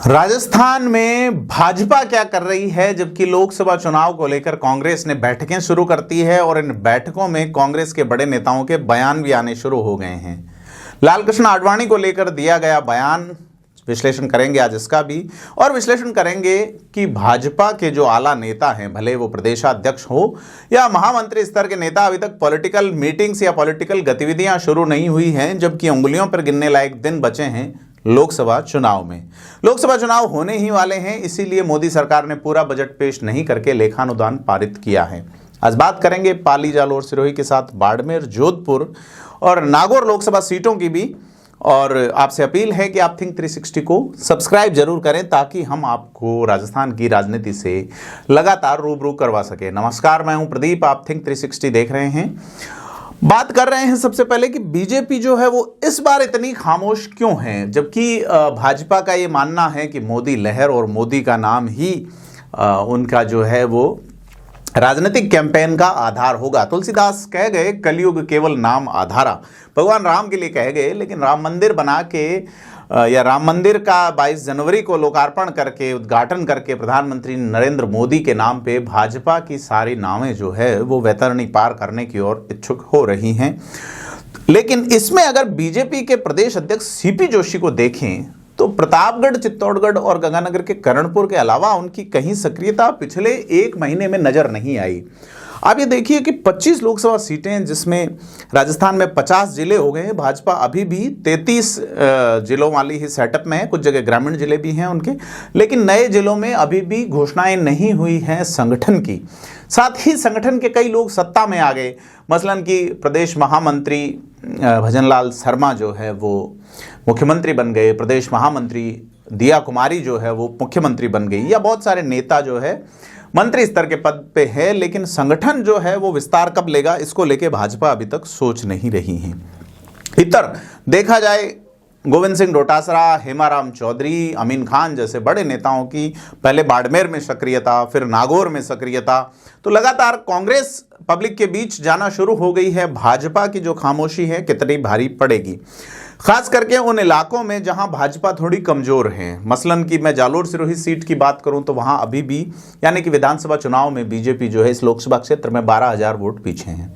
राजस्थान में भाजपा क्या कर रही है, जबकि लोकसभा चुनाव को लेकर कांग्रेस ने बैठकें शुरू कर दी है और इन बैठकों में कांग्रेस के बड़े नेताओं के बयान भी आने शुरू हो गए हैं। लाल कृष्ण आडवाणी को लेकर दिया गया बयान विश्लेषण करेंगे आज इसका भी, और विश्लेषण करेंगे कि भाजपा के जो आला नेता हैं, भले वो प्रदेशाध्यक्ष हो या महामंत्री स्तर के नेता, अभी तक पॉलिटिकल मीटिंग्स या पॉलिटिकल गतिविधियां शुरू नहीं हुई हैं, जबकि उंगलियों पर गिनने लायक दिन बचे हैं लोकसभा चुनाव में। लोकसभा चुनाव होने ही वाले हैं, इसीलिए मोदी सरकार ने पूरा बजट पेश नहीं करके लेखानुदान पारित किया है। आज बात करेंगे पाली, जालोर, सिरोही के साथ बाड़मेर, जोधपुर और नागौर लोकसभा सीटों की भी। और आपसे अपील है कि आप थिंक 360 को सब्सक्राइब जरूर करें ताकि हम आपको राजस्थान की राजनीति से लगातार रूबरू करवा सके। नमस्कार, मैं हूं प्रदीप, आप थिंक 360 देख रहे हैं। बात कर रहे हैं सबसे पहले कि बीजेपी जो है वो इस बार इतनी खामोश क्यों है, जबकि भाजपा का ये मानना है कि मोदी लहर और मोदी का नाम ही उनका जो है वो राजनीतिक कैंपेन का आधार होगा। तुलसीदास कह गए, कलयुग केवल नाम आधारा। भगवान राम के लिए कह गए, लेकिन राम मंदिर बना के या राम मंदिर का 22 जनवरी को लोकार्पण करके, उद्घाटन करके प्रधानमंत्री नरेंद्र मोदी के नाम पे भाजपा की सारी नावें जो है वो वैतरणी पार करने की ओर इच्छुक हो रही हैं। लेकिन इसमें अगर बीजेपी के प्रदेश अध्यक्ष सीपी जोशी को देखें तो प्रतापगढ़, चित्तौड़गढ़ और गंगानगर के करणपुर के अलावा उनकी कहीं सक्रियता पिछले एक महीने में नजर नहीं आई। आप ये देखिए कि 25 लोकसभा सीटें, जिसमें राजस्थान में 50 जिले हो गए हैं, भाजपा अभी भी 33 जिलों वाली ही सेटअप में है। कुछ जगह ग्रामीण जिले भी हैं उनके, लेकिन नए जिलों में अभी भी घोषणाएं नहीं हुई हैं संगठन की। साथ ही संगठन के कई लोग सत्ता में आ गए, मसलन कि प्रदेश महामंत्री भजनलाल शर्मा जो है वो मुख्यमंत्री बन गए, प्रदेश महामंत्री दिया कुमारी जो है वो मुख्यमंत्री बन गई, या बहुत सारे नेता जो है मंत्री स्तर के पद पे है। लेकिन संगठन जो है वो विस्तार कब लेगा, इसको लेके भाजपा अभी तक सोच नहीं रही है। इतर देखा जाए, गोविंद सिंह डोटासरा, हेमाराम चौधरी, अमीन खान जैसे बड़े नेताओं की पहले बाड़मेर में सक्रियता, फिर नागौर में सक्रियता, तो लगातार कांग्रेस पब्लिक के बीच जाना शुरू हो गई है। भाजपा की जो खामोशी है कितनी भारी पड़ेगी, खास करके उन इलाकों में जहां भाजपा थोड़ी कमजोर है। मसलन कि मैं जालोर सिरोही सीट की बात करूं तो वहां अभी भी, यानी कि विधानसभा चुनाव में बीजेपी जो है इस लोकसभा क्षेत्र में 12,000 वोट पीछे हैं।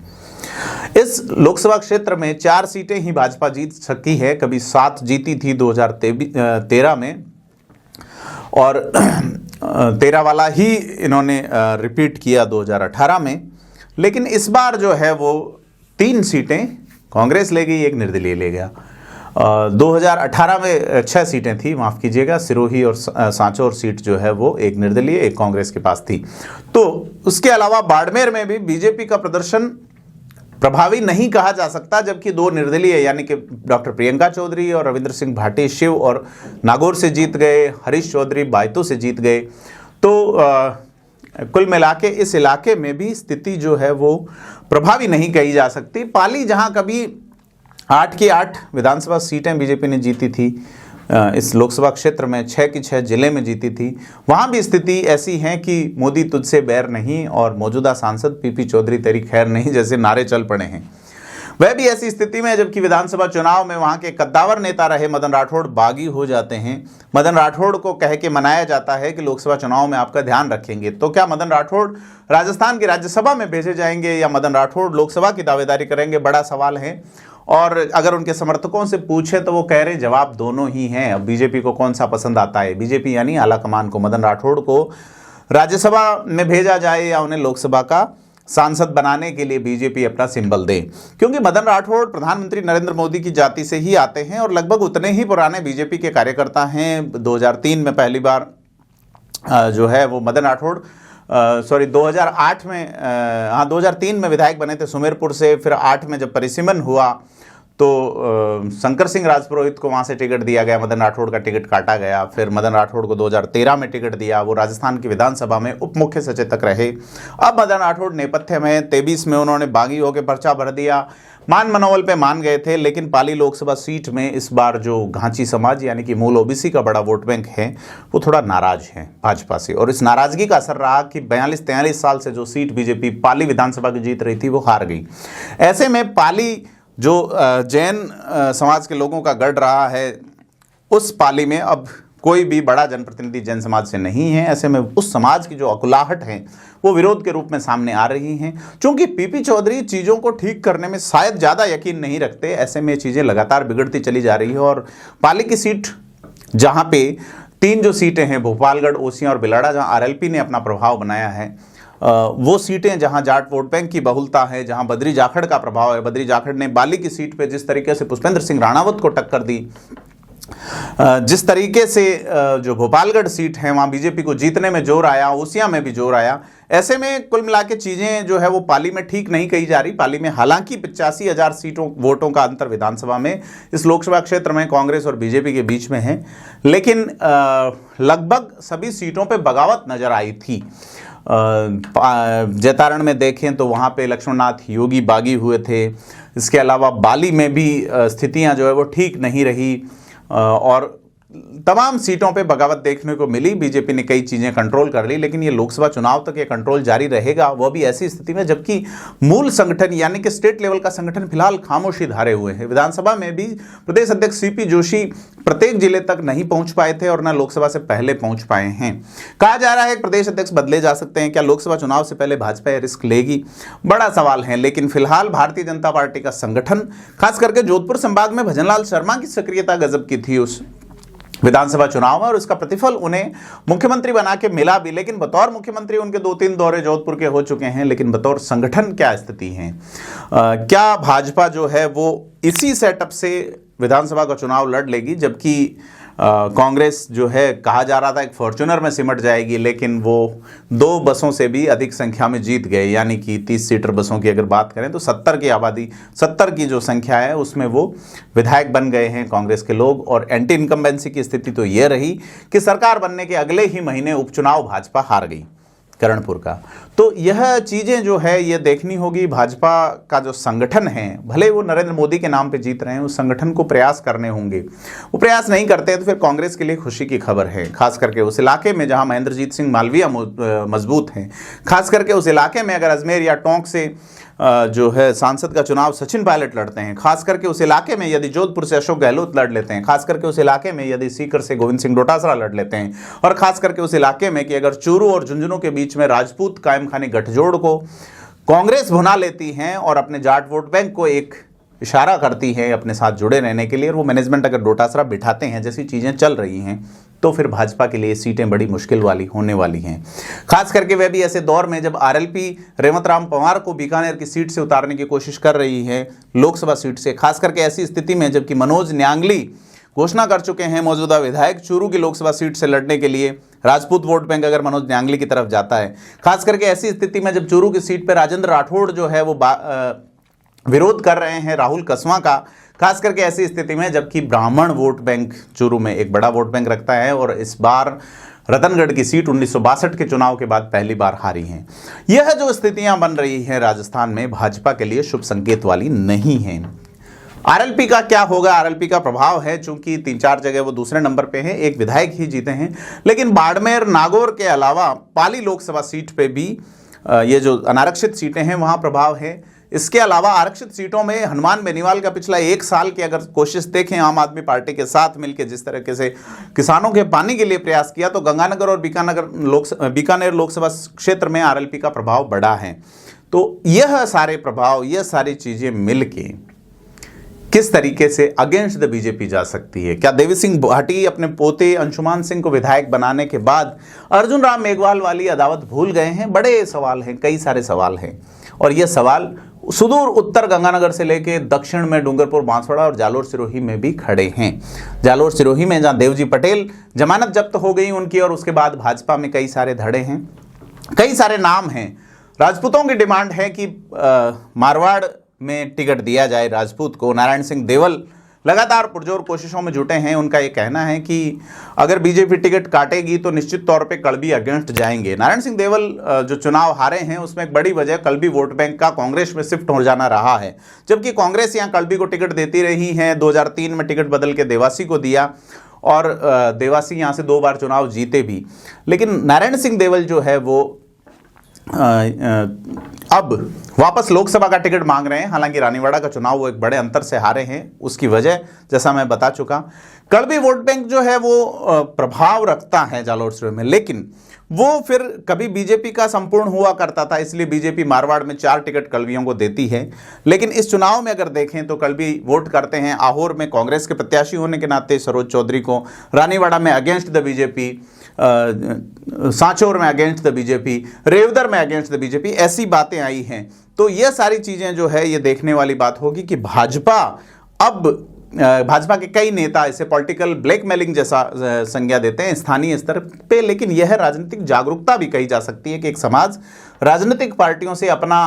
इस लोकसभा क्षेत्र में 4 सीटें ही भाजपा जीत सकी है, कभी 7 जीती थी 2013 में, और 13 वाला ही इन्होंने रिपीट किया 2018 में। लेकिन इस बार जो है वो 3 सीटें कांग्रेस ले गई, एक निर्दलीय ले गया। 2018 में 6 सीटें थी, माफ़ कीजिएगा, सिरोही और सांचौर सीट जो है वो एक निर्दलीय, एक कांग्रेस के पास थी। तो उसके अलावा बाड़मेर में भी बीजेपी का प्रदर्शन प्रभावी नहीं कहा जा सकता, जबकि 2 निर्दलीय यानी कि डॉक्टर प्रियंका चौधरी और रविंद्र सिंह भाटी शिव और नागौर से जीत गए, हरीश चौधरी बायतू से जीत गए। तो कुल मिला के इस इलाके में भी स्थिति जो है वो प्रभावी नहीं कही जा सकती। पाली, जहां कभी 8 की 8 विधानसभा सीटें बीजेपी ने जीती थी, इस लोकसभा क्षेत्र में 6 की 6 जिले में जीती थी, वहां भी स्थिति ऐसी है कि मोदी तुझसे बैर नहीं और मौजूदा सांसद पीपी चौधरी तेरी खैर नहीं जैसे नारे चल पड़े हैं। वह भी ऐसी स्थिति में, जबकि विधानसभा चुनाव में वहां के कद्दावर नेता रहे मदन राठौड़ बागी हो जाते हैं। मदन राठौड़ को कह के मनाया जाता है कि लोकसभा चुनाव में आपका ध्यान रखेंगे। तो क्या मदन राठौड़ राजस्थान की राज्यसभा में भेजे जाएंगे या मदन राठौड़ लोकसभा की दावेदारी करेंगे, बड़ा सवाल है। और अगर उनके समर्थकों से पूछे तो वो कह रहे जवाब दोनों ही हैं। अब बीजेपी को कौन सा पसंद आता है, बीजेपी यानी आला कमान को मदन राठौड़ को राज्यसभा में भेजा जाए या उन्हें लोकसभा का सांसद बनाने के लिए बीजेपी अपना सिंबल दे, क्योंकि मदन राठौड़ प्रधानमंत्री नरेंद्र मोदी की जाति से ही आते हैं और लगभग उतने ही पुराने बीजेपी के कार्यकर्ता हैं। 2003 में पहली बार जो है वो मदन राठौड़ 2008 में 2003 में विधायक बने थे सुमेरपुर से। फिर 8 में जब परिसीमन हुआ तो शंकर सिंह राजपुरोहित को वहाँ से टिकट दिया गया, मदन राठौड़ का टिकट काटा गया। फिर मदन राठौड़ को 2013 में टिकट दिया, वो राजस्थान की विधानसभा में उप मुख्य सचेतक रहे। अब मदन राठौड़ नेपथ्य में 23 में उन्होंने बागी होकर पर्चा भर दिया, मान मनोबल पे मान गए थे। लेकिन पाली लोकसभा सीट में इस बार जो घांची समाज यानी कि मूल ओबीसी का बड़ा वोट बैंक है वो थोड़ा नाराज है भाजपा से, और इस नाराजगी का असर रहा कि 42-43 साल से जो सीट बीजेपी पाली विधानसभा की जीत रही थी वो हार गई। ऐसे में पाली जो जैन समाज के लोगों का गढ़ रहा है, उस पाली में अब कोई भी बड़ा जनप्रतिनिधि जैन समाज से नहीं है। ऐसे में उस समाज की जो अकुलाहट है वो विरोध के रूप में सामने आ रही हैं। चूंकि पीपी चौधरी चीज़ों को ठीक करने में शायद ज़्यादा यकीन नहीं रखते, ऐसे में चीज़ें लगातार बिगड़ती चली जा रही है। और पाली की सीट जहाँ पे 3 जो सीटें हैं, भोपालगढ़, ओसियां और बिलाड़ा, जहाँ आरएलपी ने अपना प्रभाव बनाया है, वो सीटें जहां जाट वोट बैंक की बहुलता है, जहां बद्री जाखड़ का प्रभाव है। बद्री जाखड़ ने बाली की सीट पे जिस तरीके से पुष्पेंद्र सिंह राणावत को टक्कर दी, जिस तरीके से जो भोपालगढ़ सीट है वहां बीजेपी को जीतने में जोर आया, ओसियां में भी जोर आया। ऐसे में कुल मिला के चीजें जो है वो पाली में ठीक नहीं कही जा रही। पाली में हालांकि 85,000 वोटों का अंतर विधानसभा में इस लोकसभा क्षेत्र में कांग्रेस और बीजेपी के बीच में है, लेकिन लगभग सभी सीटों पे बगावत नजर आई थी। जैतारण में देखें तो वहाँ पे लक्ष्मणनाथ योगी बागी हुए थे। इसके अलावा बाली में भी स्थितियाँ जो है वो ठीक नहीं रही और तमाम सीटों पे बगावत देखने को मिली। बीजेपी ने कई चीज़ें कंट्रोल कर ली, लेकिन ये लोकसभा चुनाव तक ये कंट्रोल जारी रहेगा, वह भी ऐसी स्थिति में जबकि मूल संगठन यानी कि स्टेट लेवल का संगठन फिलहाल खामोशी धारे हुए हैं। विधानसभा में भी प्रदेश अध्यक्ष सीपी जोशी प्रत्येक जिले तक नहीं पहुंच पाए थे और न लोकसभा से पहले पहुंच पाए हैं। कहा जा रहा है कि प्रदेश अध्यक्ष बदले जा सकते हैं। क्या लोकसभा चुनाव से पहले भाजपा यह रिस्क लेगी? बड़ा सवाल है। लेकिन फिलहाल भारतीय जनता पार्टी का संगठन, खास करके जोधपुर संभाग में भजनलाल शर्मा की सक्रियता गजब की थी उस विधानसभा चुनाव में, और इसका प्रतिफल उन्हें मुख्यमंत्री बना के मिला भी। लेकिन बतौर मुख्यमंत्री उनके 2-3 दौरे जोधपुर के हो चुके हैं, लेकिन बतौर संगठन क्या स्थिति है? क्या भाजपा जो है वो इसी सेटअप से विधानसभा का चुनाव लड़ लेगी? जबकि कांग्रेस जो है कहा जा रहा था एक फॉर्च्यूनर में सिमट जाएगी, लेकिन वो 2 बसों से भी अधिक संख्या में जीत गए। यानी कि 30 सीटर बसों की अगर बात करें तो 70 की आबादी, 70 की जो संख्या है उसमें वो विधायक बन गए हैं कांग्रेस के लोग। और एंटी इनकम्बेंसी की स्थिति तो ये रही कि सरकार बनने के अगले ही महीने उपचुनाव भाजपा हार गई करणपुर का। तो यह चीज़ें जो है ये देखनी होगी। भाजपा का जो संगठन है, भले वो नरेंद्र मोदी के नाम पे जीत रहे हैं, उस संगठन को प्रयास करने होंगे। वो प्रयास नहीं करते तो फिर कांग्रेस के लिए खुशी की खबर है, खास करके उस इलाके में जहां महेंद्रजीत सिंह मालवीय मजबूत हैं। खास करके उस इलाके में अगर अजमेर या टोंक से जो है सांसद का चुनाव सचिन पायलट लड़ते हैं, खास करके उस इलाके में यदि जोधपुर से अशोक गहलोत लड़ लेते हैं, खास करके उस इलाके में यदि सीकर से गोविंद सिंह डोटासरा लड़ लेते हैं, और खास करके उस इलाके में कि अगर चूरू और झुंझुनू के बीच में राजपूत कायम खानी गठजोड़ को कांग्रेस भुना लेती है और अपने जाट वोट बैंक को एक इशारा करती है अपने साथ जुड़े रहने के लिए, और वो मैनेजमेंट अगर डोटासरा बिठाते हैं, जैसी चीज़ें चल रही हैं, तो फिर भाजपा के लिए सीटें बड़ी मुश्किल वाली होने वाली हैं। खास करके वह भी ऐसे दौर में जब आरएलपी रेवंत राम पंवार को बीकानेर की सीट से उतारने की कोशिश कर रही है, लोकसभा सीट से। खास करके ऐसी स्थिति में जबकि मनोज न्यांगली घोषणा कर चुके हैं मौजूदा विधायक चूरू की लोकसभा सीट से लड़ने के लिए, राजपूत वोट बैंक अगर मनोज न्यांगली की तरफ जाता है। खास करके ऐसी स्थिति में जब चूरू की सीट पर राजेंद्र राठौड़ जो है वो विरोध कर रहे हैं राहुल कसवां का, खास करके ऐसी स्थिति में जबकि ब्राह्मण वोट बैंक चूरू में एक बड़ा वोट बैंक रखता है और इस बार रतनगढ़ की सीट 1962 के चुनाव के बाद पहली बार हारी हैं। यह जो स्थितियां बन रही हैं राजस्थान में, भाजपा के लिए शुभ संकेत वाली नहीं है। आरएलपी का क्या होगा? आरएलपी का प्रभाव है, चूंकि 3-4 जगह वो दूसरे नंबर पे हैं, एक विधायक ही जीते हैं, लेकिन बाड़मेर, नागौर के अलावा पाली लोकसभा सीट पे भी ये जो अनारक्षित सीटें हैं वहां प्रभाव है। इसके अलावा आरक्षित सीटों में हनुमान बेनीवाल का पिछला 1 साल की अगर कोशिश देखें आम आदमी पार्टी के साथ मिलकर जिस तरीके से किसानों के पानी के लिए प्रयास किया, तो गंगानगर और बीकानेर लोकसभा क्षेत्र में आरएलपी का प्रभाव बढ़ा है। तो यह सारे प्रभाव, यह सारी चीजें मिलके किस तरीके से अगेंस्ट द बीजेपी जा सकती है? क्या देवी सिंह भाटी अपने पोते अंशुमान सिंह को विधायक बनाने के बाद अर्जुन राम मेघवाल वाली अदावत भूल गए हैं? बड़े सवाल हैं, कई सारे सवाल हैं, और यह सवाल सुदूर उत्तर गंगानगर से लेके दक्षिण में डूंगरपुर, बांसवाड़ा और जालोर सिरोही में भी खड़े हैं। जालोर सिरोही में जहां देवजी पटेल जमानत जब्त हो गई उनकी, और उसके बाद भाजपा में कई सारे धड़े हैं, कई सारे नाम हैं। राजपूतों की डिमांड है कि मारवाड़ में टिकट दिया जाए राजपूत को। नारायण सिंह देवल लगातार पुरजोर कोशिशों में जुटे हैं। उनका ये कहना है कि अगर बीजेपी टिकट काटेगी तो निश्चित तौर पे कल्बी अगेंस्ट जाएंगे। नारायण सिंह देवल जो चुनाव हारे हैं उसमें एक बड़ी वजह कल्बी वोट बैंक का कांग्रेस में शिफ्ट हो जाना रहा है, जबकि कांग्रेस यहाँ कल्बी को टिकट देती रही है। 2003 में टिकट बदल के देवासी को दिया और देवासी यहाँ से 2 बार चुनाव जीते भी, लेकिन नारायण सिंह देवल जो है वो अब वापस लोकसभा का टिकट मांग रहे हैं। हालांकि रानीवाड़ा का चुनाव वो एक बड़े अंतर से हारे हैं, उसकी वजह जैसा मैं बता चुका। कड़बी वोट बैंक जो है वो प्रभाव रखता है जालोर सूबे में, लेकिन वो फिर कभी बीजेपी का संपूर्ण हुआ करता था, इसलिए बीजेपी मारवाड़ में 4 टिकट कड़बियों को देती है। लेकिन इस चुनाव में अगर देखें तो कड़बी वोट करते हैं आहोर में कांग्रेस के प्रत्याशी होने के नाते सरोज चौधरी को, रानीवाड़ा में अगेंस्ट द बीजेपी, सांचौर में अगेंस्ट द बीजेपी, रेवदर में अगेंस्ट द बीजेपी, ऐसी बातें आई हैं। तो ये सारी चीजें जो है ये देखने वाली बात होगी कि भाजपा के कई नेता इसे पॉलिटिकल ब्लैकमेलिंग जैसा संज्ञा देते हैं स्थानीय स्तर पे, लेकिन यह राजनीतिक जागरूकता भी कही जा सकती है कि एक समाज राजनीतिक पार्टियों से अपना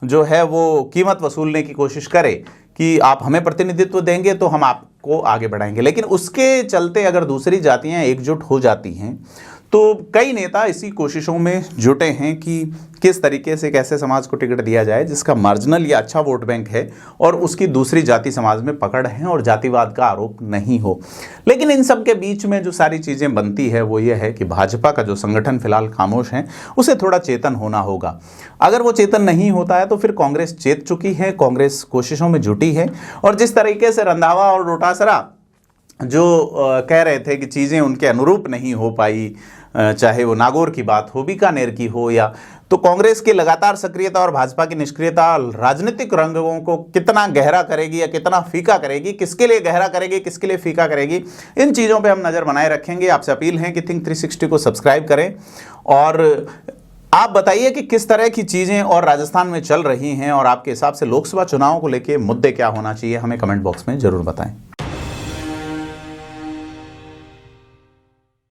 जो है वो कीमत वसूलने की कोशिश करे कि आप हमें प्रतिनिधित्व देंगे तो हम आपको आगे बढ़ाएंगे। लेकिन उसके चलते अगर दूसरी जातियां एकजुट हो जाती हैं तो कई नेता इसी कोशिशों में जुटे हैं कि किस तरीके से कैसे समाज को टिकट दिया जाए जिसका मार्जिनल या अच्छा वोट बैंक है और उसकी दूसरी जाति समाज में पकड़ है और जातिवाद का आरोप नहीं हो। लेकिन इन सब के बीच में जो सारी चीज़ें बनती है वो ये है कि भाजपा का जो संगठन फिलहाल खामोश है उसे थोड़ा चेतन होना होगा। अगर वो चेतन नहीं होता है तो फिर कांग्रेस चेत चुकी है, कांग्रेस कोशिशों में जुटी है। और जिस तरीके से रंधावा और डोटासरा जो कह रहे थे कि चीज़ें उनके अनुरूप नहीं हो पाई, चाहे वो नागौर की बात हो, बीकानेर की हो, या तो कांग्रेस की लगातार सक्रियता और भाजपा की निष्क्रियता राजनीतिक रंगों को कितना गहरा करेगी या कितना फीका करेगी, किसके लिए गहरा करेगी, किसके लिए फीका करेगी, इन चीज़ों पे हम नज़र बनाए रखेंगे। आपसे अपील है कि थिंक 360 को सब्सक्राइब करें और आप बताइए कि किस तरह की चीज़ें और राजस्थान में चल रही हैं और आपके हिसाब से लोकसभा चुनाव को लेकर मुद्दे क्या होना चाहिए, हमें कमेंट बॉक्स में ज़रूर बताएं।